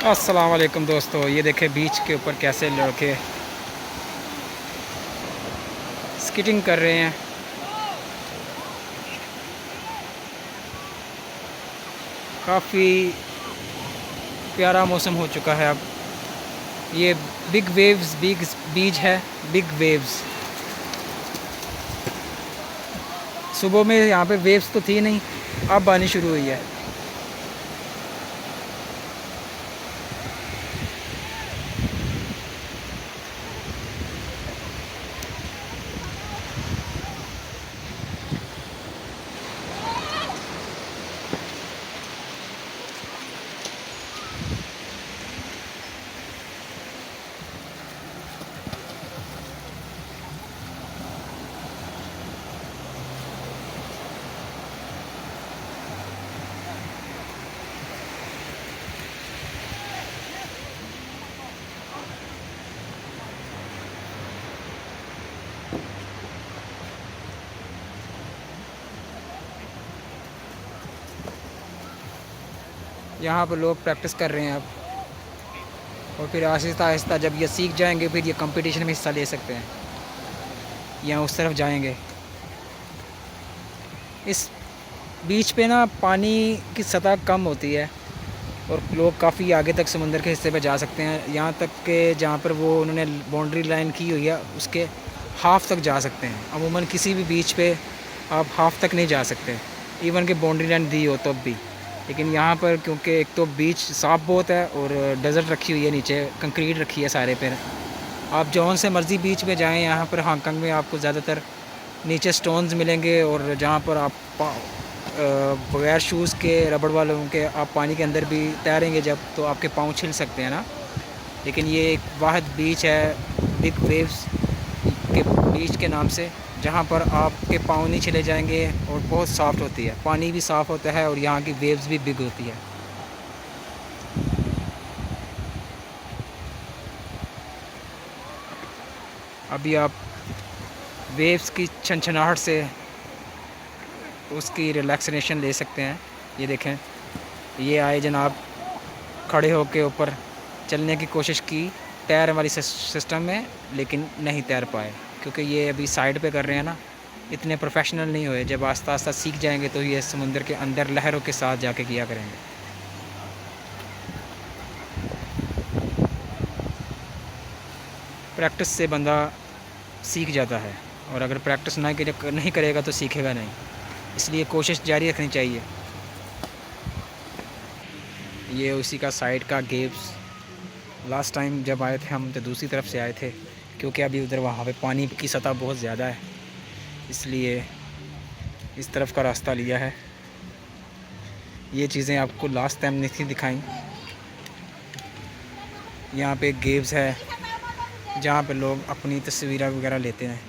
अस्सलाम वालेकुम दोस्तों, ये देखें बीच के ऊपर कैसे लड़के स्केटिंग कर रहे हैं। काफ़ी प्यारा मौसम हो चुका है अब। ये बिग वेव्स बिग बीच है, बिग वेव्स। सुबह में यहाँ पे वेव्स तो थी नहीं, अब आनी शुरू हुई है। यहाँ पर लोग प्रैक्टिस कर रहे हैं अब, और फिर आहिस्ता आहिस्ता जब ये सीख जाएंगे फिर ये कंपटीशन में हिस्सा ले सकते हैं या उस तरफ जाएंगे। इस बीच पे ना पानी की सतह कम होती है और लोग काफ़ी आगे तक समुंदर के हिस्से पे जा सकते हैं, यहाँ तक कि जहाँ पर वो उन्होंने बाउंड्री लाइन की हुई है उसके हाफ़ तक जा सकते हैं। अमूमन किसी भी बीच पे आप हाफ़ तक नहीं जा सकते, इवन कि बाउंड्री लाइन दी हो तो भी। लेकिन यहाँ पर क्योंकि एक तो बीच साफ बहुत है और डेजर्ट रखी हुई है, नीचे कंक्रीट रखी है सारे पर, आप जौन से मर्ज़ी बीच पे जाएँ। यहाँ पर हांगकांग में आपको ज़्यादातर नीचे स्टोन्स मिलेंगे और जहाँ पर आप बगैर शूज़ के, रबड़ वालों के, आप पानी के अंदर भी तैरेंगे जब तो आपके पाँव छिल सकते हैं ना। लेकिन ये एक वाहिद बीच है बिग वेव्स के बीच के नाम से, जहाँ पर आपके पाँव नहीं छिले जाएंगे और बहुत सॉफ्ट होती है, पानी भी साफ़ होता है और यहाँ की वेव्स भी बिग होती है। अभी आप वेव्स की छनछनाहट से उसकी रिलैक्सेशन ले सकते हैं। ये देखें, ये आए जनाब, खड़े होके ऊपर चलने की कोशिश की तैर वाली सिस्टम में, लेकिन नहीं तैर पाए क्योंकि ये अभी साइड पे कर रहे हैं ना, इतने प्रोफेशनल नहीं हुए। जब आस्ता आस्ता सीख जाएंगे तो ये समुंदर के अंदर लहरों के साथ जाके किया करेंगे। प्रैक्टिस से बंदा सीख जाता है, और अगर प्रैक्टिस नहीं करेगा तो सीखेगा नहीं, इसलिए कोशिश जारी रखनी चाहिए। ये उसी का साइड का गेव्स। लास्ट टाइम जब आए थे हम तो दूसरी तरफ से आए थे, क्योंकि अभी उधर वहाँ पे पानी की सतह बहुत ज़्यादा है, इसलिए इस तरफ का रास्ता लिया है। ये चीज़ें आपको लास्ट टाइम नहीं थी दिखाई। यहाँ पे गेव्स है जहाँ पे लोग अपनी तस्वीरें वगैरह लेते हैं।